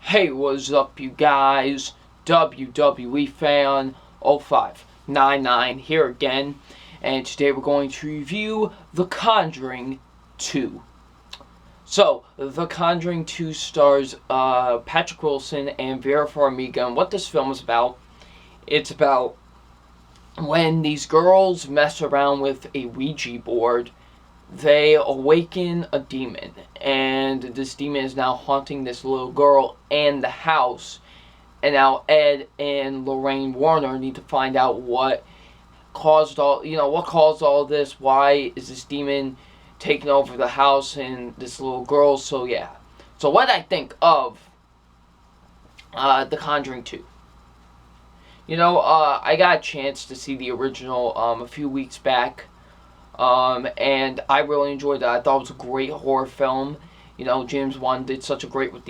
Hey, what's up, you guys? WWE fan 0599 here again, and today we're going to review The Conjuring 2. So, The Conjuring 2 stars Patrick Wilson and Vera Farmiga, and what this film is about, it's about when these girls mess around with a Ouija board, they awaken a demon, and this demon is now haunting this little girl and the house. And now Ed and Lorraine Warner need to find out what caused all this. Why is this demon taking over the house and this little girl? So yeah. So what I think of The Conjuring 2. I got a chance to see the original a few weeks back. And I really enjoyed that. I thought it was a great horror film. James Wan did such a great with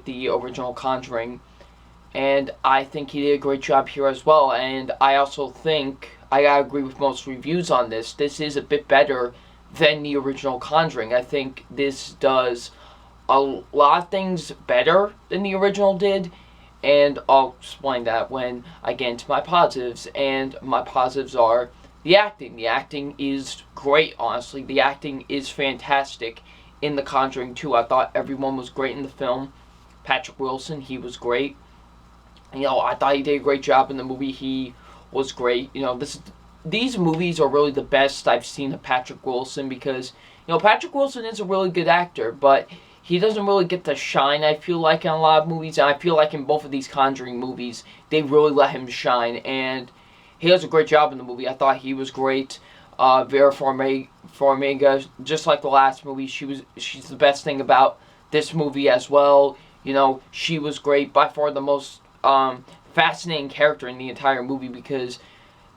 the original Conjuring, and I think he did a great job here as well. And I also think I gotta agree with most reviews on this. This is a bit better than the original Conjuring. I think this does a lot of things better than the original did, and I'll explain that when I get into my positives. And my positives are the acting. The acting is great, honestly. The acting is fantastic in The Conjuring 2. I thought everyone was great in the film. Patrick Wilson, he was great. I thought he did a great job in the movie. He was great. These movies are really the best I've seen of Patrick Wilson because, Patrick Wilson is a really good actor, but he doesn't really get to shine, I feel like, in a lot of movies. And I feel like in both of these Conjuring movies, they really let him shine, and he does a great job in the movie. I thought he was great. Vera Farmiga, just like the last movie, she's the best thing about this movie as well. She was great. By far the most fascinating character in the entire movie because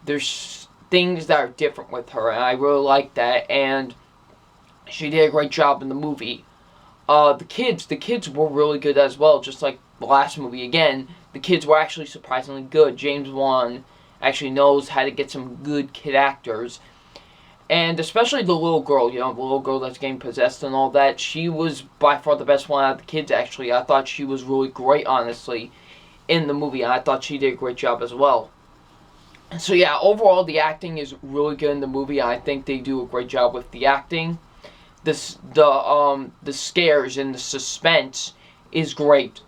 there's things that are different with her, and I really like that. And she did a great job in the movie. The kids were really good as well, just like the last movie. Again, the kids were actually surprisingly good. James Wan actually knows how to get some good kid actors. And especially the little girl, the little girl that's getting possessed and all that, she was by far the best one out of the kids, actually. I thought she was really great, honestly, in the movie, and I thought she did a great job as well. So yeah, overall, the acting is really good in the movie. I think they do a great job with the acting. The scares and the suspense is great.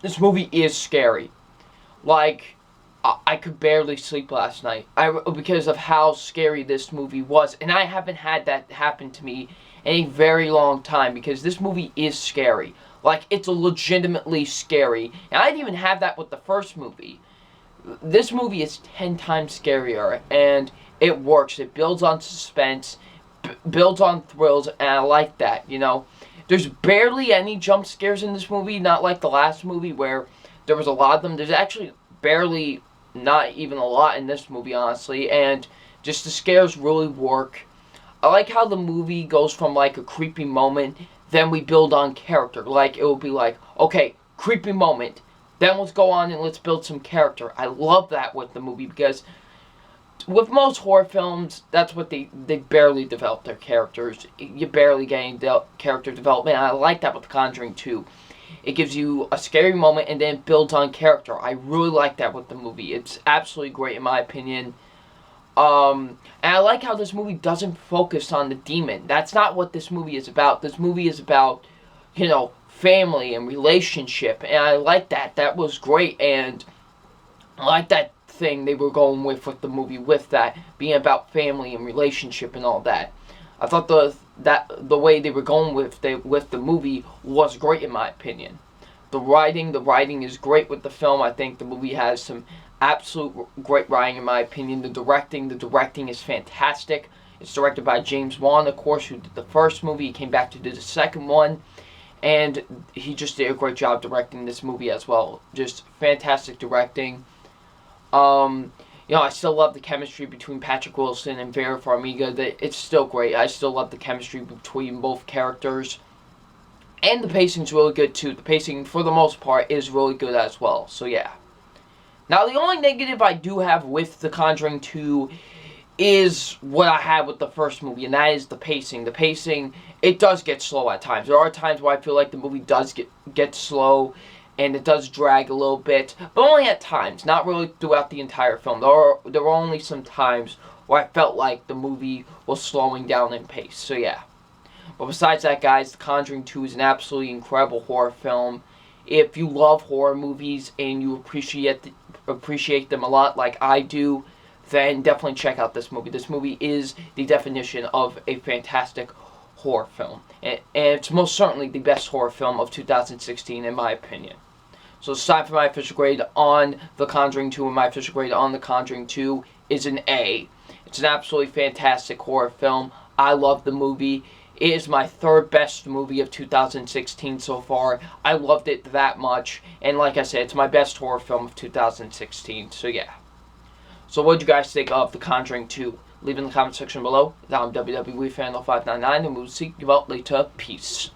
This movie is scary. Like, I could barely sleep last night because of how scary this movie was. And I haven't had that happen to me in a very long time because this movie is scary. Like, it's legitimately scary. And I didn't even have that with the first movie. This movie is 10 times scarier, and it works. It builds on suspense, builds on thrills, and I like that, There's barely any jump scares in this movie, not like the last movie where there was a lot of them. There's actually barely, not even a lot in this movie, honestly, and just the scares really work. I like how the movie goes from like a creepy moment, then we build on character. Like, it will be like, okay, creepy moment, then let's go on and let's build some character. I love that with the movie because with most horror films, that's what they barely develop their characters. You barely get any character development. I like that with The Conjuring 2. It gives you a scary moment and then builds on character. I really like that with the movie. It's absolutely great in my opinion. And I like how this movie doesn't focus on the demon. That's not what this movie is about. This movie is about, family and relationship. And I like that. That was great. And I like that thing they were going with the movie, with that being about family and relationship and all that. I thought the way they were going with the movie was great in my opinion. The writing is great with the film. I think the movie has some absolute great writing in my opinion. The directing is fantastic. It's directed by James Wan, of course, who did the first movie. He came back to do the second one, and he just did a great job directing this movie as well. Just fantastic directing. I still love the chemistry between Patrick Wilson and Vera Farmiga. It's still great. I still love the chemistry between both characters. And the pacing's really good too. The pacing, for the most part, is really good as well. So yeah. Now, the only negative I do have with The Conjuring 2 is what I had with the first movie, and that is the pacing. The pacing, it does get slow at times. There are times where I feel like the movie does get slow, and it does drag a little bit, but only at times, not really throughout the entire film. There were only some times where I felt like the movie was slowing down in pace. So yeah. But besides that, guys, The Conjuring 2 is an absolutely incredible horror film. If you love horror movies and you appreciate them a lot like I do, then definitely check out this movie. This movie is the definition of a fantastic horror film. And it's most certainly the best horror film of 2016 in my opinion. So it's time for my official grade on The Conjuring 2, and my official grade on The Conjuring 2 is an A. It's an absolutely fantastic horror film. I love the movie. It is my third best movie of 2016 so far. I loved it that much. And like I said, it's my best horror film of 2016. So yeah. So what did you guys think of The Conjuring 2? Leave in the comment section below. I'm WWE Fan 599, and we'll see you out later. Peace.